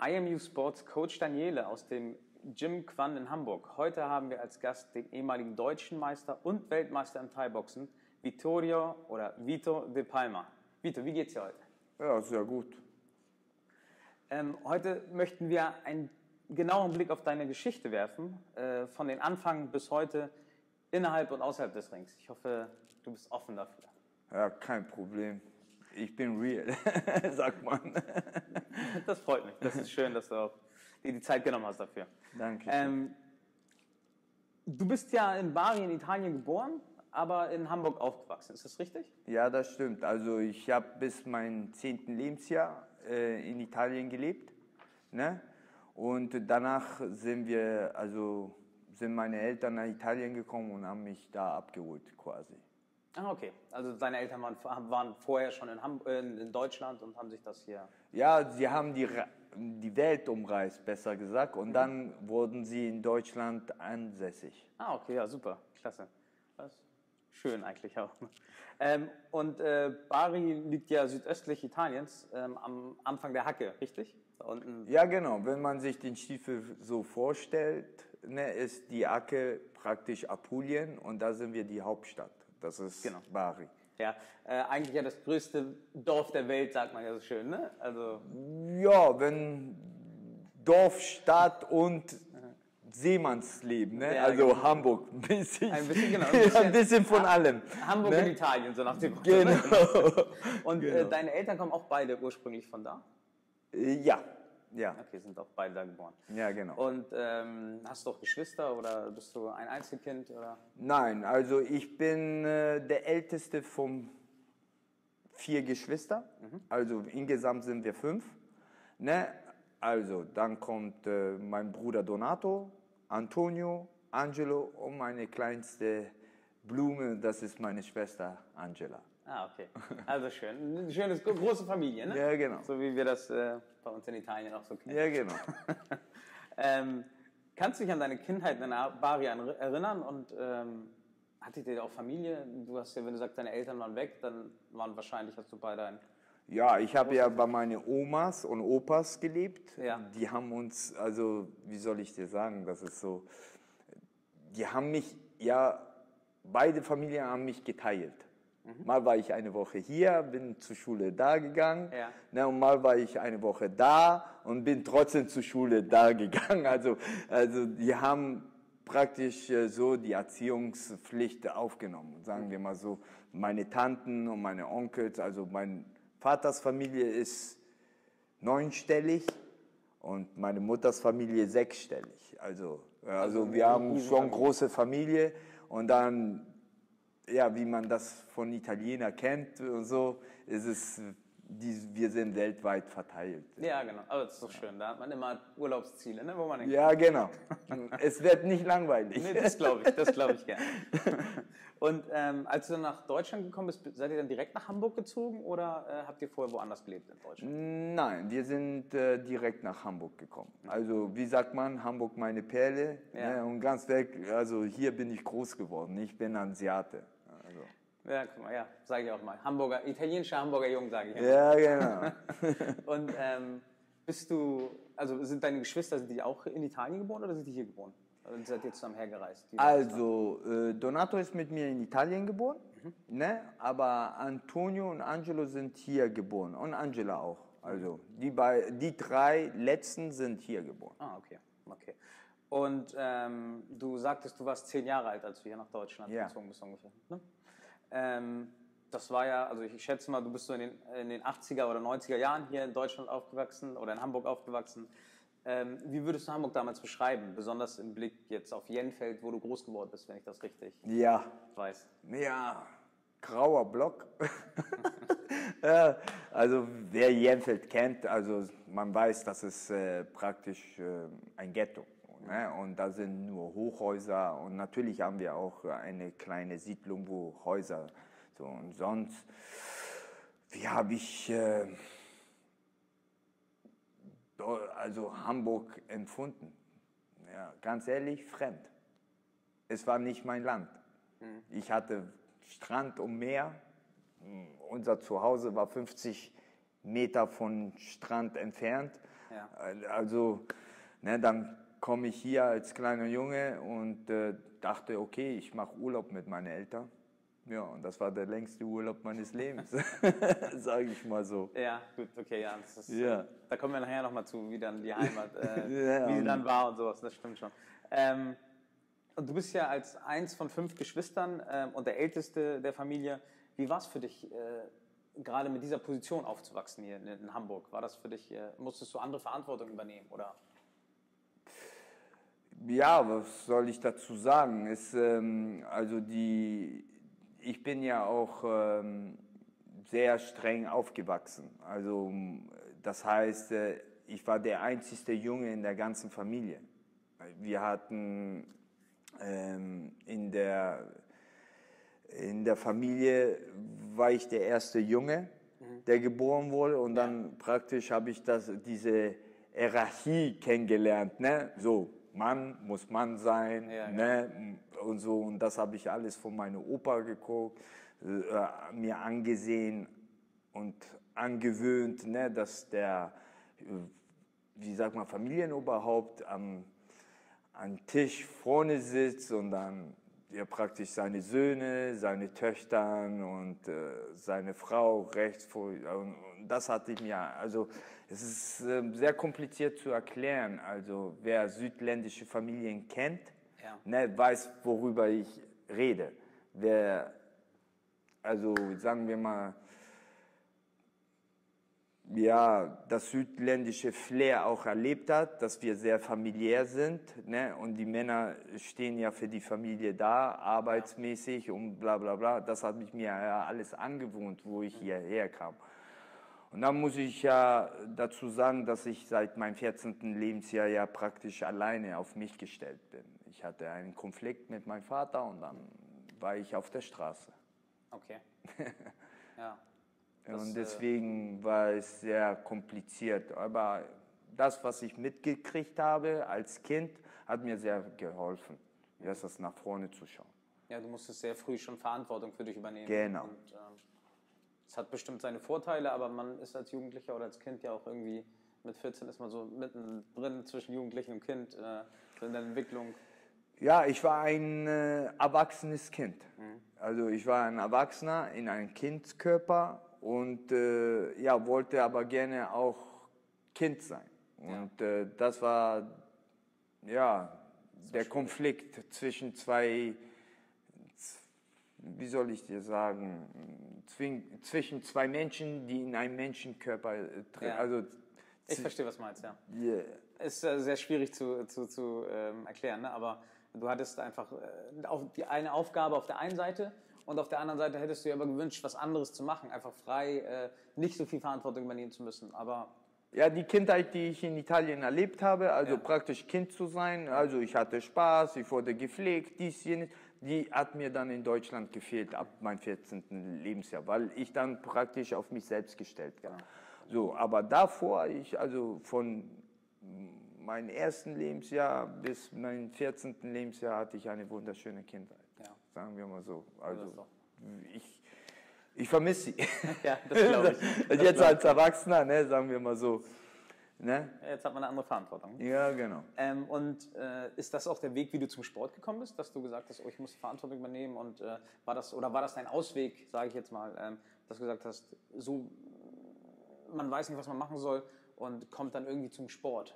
IMU Sports Coach Daniele aus dem Gym Quan in Hamburg. Heute haben wir als Gast den ehemaligen deutschen Meister und Weltmeister im Thai-Boxen, Vito de Palma. Vito, wie geht's dir heute? Ja, sehr gut. Heute möchten wir einen genauen Blick auf deine Geschichte werfen, von den Anfang bis heute, innerhalb und außerhalb des Rings. Ich hoffe, du bist offen dafür. Ja, kein Problem. Ich bin real, sagt man. Das freut mich. Das ist schön, dass du auch dir die Zeit genommen hast dafür. Danke. Du bist ja in Bari in Italien geboren, aber in Hamburg aufgewachsen. Ist das richtig? Ja, das stimmt. Also ich habe bis mein 10. Lebensjahr in Italien gelebt. Ne? Und danach sind meine Eltern nach Italien gekommen und haben mich da abgeholt quasi. Ah, okay. Also deine Eltern waren vorher schon in Deutschland und haben sich das hier... Ja, sie haben die Welt umreist, besser gesagt. Und dann wurden sie in Deutschland ansässig. Ah, okay, ja, super. Klasse. Das ist schön eigentlich auch. Bari liegt ja südöstlich Italiens, am Anfang der Hacke, richtig? Da unten. Ja, genau. Wenn man sich den Stiefel so vorstellt, ne, ist die Hacke praktisch Apulien und da sind wir die Hauptstadt. Das ist genau. Bari. Ja, eigentlich ja das größte Dorf der Welt, sagt man ja so schön, ne? Also ja, wenn Dorf, Stadt und Seemannsleben, ne? Ja, also genau. Hamburg, ein bisschen, genau, ein bisschen von allem. Hamburg ne? in Italien, so nach dem Motto. Genau. Und genau. Deine Eltern kommen auch beide ursprünglich von da? Ja. Ja. Okay, sind auch beide da geboren. Ja, genau. Und hast du auch Geschwister oder bist du ein Einzelkind? Oder? Nein, also ich bin der Älteste von 4 Geschwistern. Also insgesamt sind wir 5. Ne? Also dann kommt mein Bruder Donato, Antonio, Angelo und meine kleinste Blume, das ist meine Schwester Angela. Ah, okay. Also schön. Eine schöne, große Familie, ne? Ja, genau. So wie wir das bei uns in Italien auch so kennen. Ja, genau. Kannst du dich an deine Kindheit in Bari erinnern und hattet ihr auch Familie? Du hast ja, wenn du sagst, deine Eltern waren weg, dann hast du bei deinen... Ja, ich habe ja bei meinen Omas und Opas gelebt. Ja. Die haben uns, also wie soll ich dir sagen, das ist so, die haben mich, ja, beide Familien haben mich geteilt. Mal war ich eine Woche hier, bin zur Schule da gegangen, ja. Ne, und mal war ich eine Woche da und bin trotzdem zur Schule da gegangen. Also die haben praktisch so die Erziehungspflicht aufgenommen, sagen wir mal so. Meine Tanten und meine Onkels, also mein Vaters Familie ist 9-stellig und meine Mutters Familie 6-stellig. Also wir haben schon große Familie und dann, ja, wie man das von Italienern kennt und so, ist es, wir sind weltweit verteilt. Ja, genau. Aber das ist doch schön. Da hat man immer Urlaubsziele, ne, wo man denkt. Ja, genau. Es wird nicht langweilig. Nee, das glaube ich gerne. Und als du dann nach Deutschland gekommen bist, seid ihr dann direkt nach Hamburg gezogen oder habt ihr vorher woanders gelebt in Deutschland? Nein, wir sind direkt nach Hamburg gekommen. Also wie sagt man, Hamburg meine Perle, ja. Ne, und ganz weg, also hier bin ich groß geworden, ich bin Asiate. Also. Ja, guck mal, ja, sage ich auch mal. Italienischer Hamburger Jung, sage ich immer. Ja, genau. Und sind deine Geschwister, sind die auch in Italien geboren oder sind die hier geboren? Oder seid ihr zusammen hergereist? Also, Donato ist mit mir in Italien geboren, ne? Aber Antonio und Angelo sind hier geboren und Angela auch. Also, die 3 letzten sind hier geboren. Ah, okay. Und du sagtest, du warst 10 Jahre alt, als du hier nach Deutschland gezogen bist ungefähr. Ne? Das war ja, also ich schätze mal, du bist so in den 80er oder 90er Jahren hier in Deutschland aufgewachsen oder in Hamburg aufgewachsen. Wie würdest du Hamburg damals beschreiben? Besonders im Blick jetzt auf Jenfeld, wo du groß geworden bist, wenn ich das richtig weiß. Ja, grauer Block. Also wer Jenfeld kennt, also man weiß, das ist praktisch ein Ghetto. Ne? Und da sind nur Hochhäuser und natürlich haben wir auch eine kleine Siedlung, wo Häuser so und sonst. Wie habe ich Hamburg empfunden? Ja, ganz ehrlich, fremd. Es war nicht mein Land. Ich hatte Strand und Meer. Unser Zuhause war 50 Meter von Strand entfernt Ja. Also, ne, dann komme ich hier als kleiner Junge und dachte, okay, ich mache Urlaub mit meinen Eltern. Ja, und das war der längste Urlaub meines Lebens, sage ich mal so. Ja, gut, okay, ja. Das ist, Ja. da kommen wir nachher nochmal zu, wie dann die Heimat, Ja, wie sie dann war und sowas, das stimmt schon. Und du bist ja als eins von 5 Geschwistern und der Älteste der Familie. Wie war es für dich, gerade mit dieser Position aufzuwachsen hier in Hamburg? War das für dich, musstest du andere Verantwortung übernehmen, oder? Ja, was soll ich dazu sagen? Ich bin ja auch sehr streng aufgewachsen. Also das heißt, ich war der einzige Junge in der ganzen Familie. Wir hatten in der Familie war ich der erste Junge, der geboren wurde, und dann praktisch habe ich diese Hierarchie kennengelernt, ne? So, Mann muss Mann sein, ne? Und so, und das habe ich alles von meinem Opa geguckt, mir angesehen und angewöhnt, ne? Dass der, wie sagt man, Familienoberhaupt am Tisch vorne sitzt und dann praktisch seine Söhne, seine Töchter und seine Frau rechts vor. Und das hatte ich mir, also es ist sehr kompliziert zu erklären. Also wer südländische Familien kennt, ne, weiß, worüber ich rede. Also sagen wir mal, das südländische Flair auch erlebt hat, dass wir sehr familiär sind, ne? Und die Männer stehen ja für die Familie da, arbeitsmäßig und bla bla bla. Das habe ich mir ja alles angewohnt, wo ich hierher kam. Und dann muss ich ja dazu sagen, dass ich seit meinem 14. Lebensjahr ja praktisch alleine auf mich gestellt bin. Ich hatte einen Konflikt mit meinem Vater und dann war ich auf der Straße. Okay. Ja. Und deswegen war es sehr kompliziert. Aber das, was ich mitgekriegt habe als Kind, hat mir sehr geholfen, das nach vorne zu schauen. Ja, du musstest sehr früh schon Verantwortung für dich übernehmen. Genau. Und es hat bestimmt seine Vorteile, aber man ist als Jugendlicher oder als Kind ja auch irgendwie, mit 14 ist man so mittendrin zwischen Jugendlichen und Kind, so in der Entwicklung. Ja, ich war ein erwachsenes Kind. Also ich war ein Erwachsener in einem Kindskörper und wollte aber gerne auch Kind sein. Und das war der Konflikt zwischen zwei, wie soll ich dir sagen, zwischen zwei Menschen, die in einem Menschenkörper also ich verstehe, was du meinst, ja. Yeah. Ist sehr schwierig zu erklären, ne? Aber du hattest einfach die eine Aufgabe auf der einen Seite und auf der anderen Seite hättest du dir aber gewünscht, was anderes zu machen, einfach frei, nicht so viel Verantwortung übernehmen zu müssen, aber... Ja, die Kindheit, die ich in Italien erlebt habe, also praktisch Kind zu sein, also ich hatte Spaß, ich wurde gepflegt, dies, jenes, die hat mir dann in Deutschland gefehlt ab meinem 14. Lebensjahr, weil ich dann praktisch auf mich selbst gestellt war. So, aber davor, also von meinem ersten Lebensjahr bis meinem 14. Lebensjahr hatte ich eine wunderschöne Kindheit, sagen wir mal so. Also ich vermisse sie. Ja, das glaube ich. Jetzt als Erwachsener, ne, sagen wir mal so. Ne? Jetzt hat man eine andere Verantwortung. Ja, genau. Ist das auch der Weg, wie du zum Sport gekommen bist, dass du gesagt hast, oh, ich muss Verantwortung übernehmen, und war das dein Ausweg, sage ich jetzt mal, dass du gesagt hast, so, man weiß nicht, was man machen soll und kommt dann irgendwie zum Sport?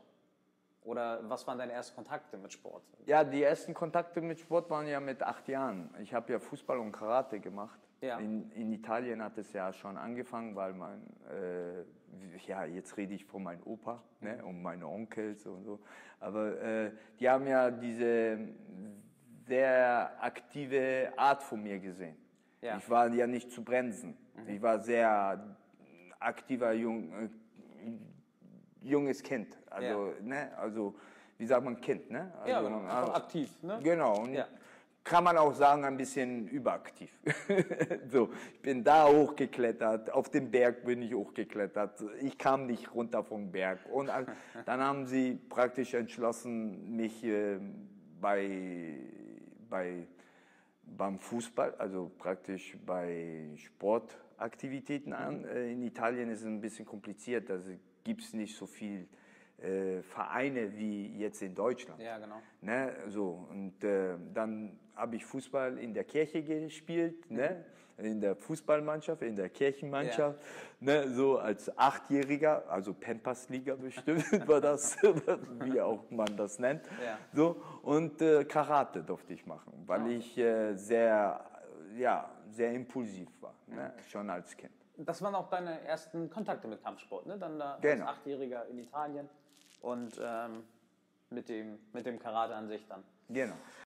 Oder was waren deine ersten Kontakte mit Sport? Ja, die ersten Kontakte mit Sport waren ja mit 8 Jahren. Ich habe ja Fußball und Karate gemacht. Ja. In Italien hat es ja schon angefangen, weil jetzt rede ich von meinem Opa, ne, und meine Onkels und so. Aber die haben ja diese sehr aktive Art von mir gesehen. Ja. Ich war ja nicht zu bremsen. Ich war sehr aktiver junges Kind. Also, ne, also wie sagt man, Kind, ne? Also, ja, genau. Einfach aktiv, ne? Genau. Und kann man auch sagen, ein bisschen überaktiv. So, ich bin da hochgeklettert, auf den Berg bin ich hochgeklettert, ich kam nicht runter vom Berg. Und dann haben sie praktisch entschlossen, mich beim Fußball, also praktisch bei Sportaktivitäten an. In Italien ist es ein bisschen kompliziert, also gibt es nicht so viel Vereine wie jetzt in Deutschland. Ja, genau. Ne, so. Und dann habe ich Fußball in der Kirche gespielt, ne? In der Fußballmannschaft, in der Kirchenmannschaft, ne? So als Achtjähriger, also Pampas-Liga bestimmt war das, wie auch man das nennt. Ja. So. Und Karate durfte ich machen, weil ich sehr impulsiv war, ne? Schon als Kind. Das waren auch deine ersten Kontakte mit Kampfsport, ne? Dann da Genau. als Achtjähriger in Italien und mit dem Karate an sich dann. Genau.